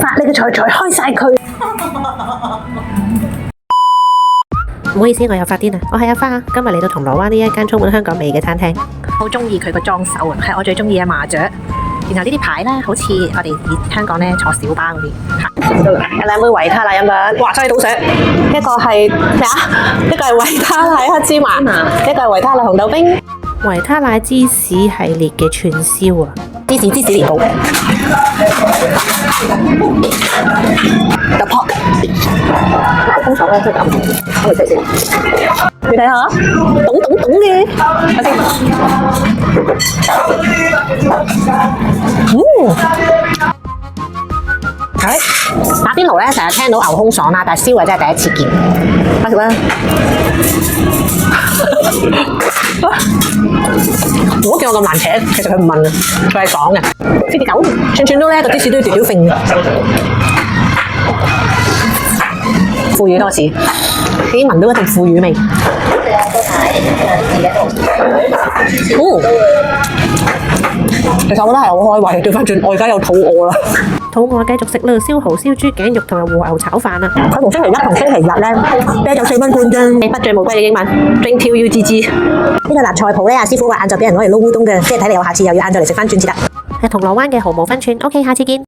發你嘅財財開晒佢。唔好意思，我又發癲啦！我係阿花，今日嚟到銅鑼灣呢一間充滿香港味嘅餐廳，好中意佢個裝修啊，係我最中意嘅麻雀。然後呢啲牌咧，好似我哋香港咧坐小巴嗰啲。得啦，有兩杯維他奶飲緊，哇真係倒瀉。一個係咩啊？一個係維他奶黑芝麻，一個係維他奶紅豆冰。維他奶芝士系列嘅串燒啊！芝士年糕，突破，空手咧真係咁，我嚟食先。你睇下，咚嘅，睇先。打邊爐咧成日聽到牛胸爽啦，但係燒嘅真係第一次見。開食啦！唔好叫我咁難請，其實佢唔問啊，佢係爽嘅。飛啲狗，串都咧個芝士都要條條揈嘅，腐乳多士，已經聞到一陣腐乳味。其實我覺得係好開胃，調翻轉我而家又肚餓啦。肚餓繼續食啦，燒蠔、燒豬頸肉同埋和牛炒飯啊！佢同星期一同星期日咧，啤酒4蚊罐啫。你不醉無歸嘅英文 ，Drink till you GG。呢個辣菜鋪咧，阿師傅話晏晝俾人攞嚟撈烏冬嘅，即係睇嚟我下次又要晏晝嚟食翻轉至得。係銅鑼灣嘅毫無分寸。OK，下次見。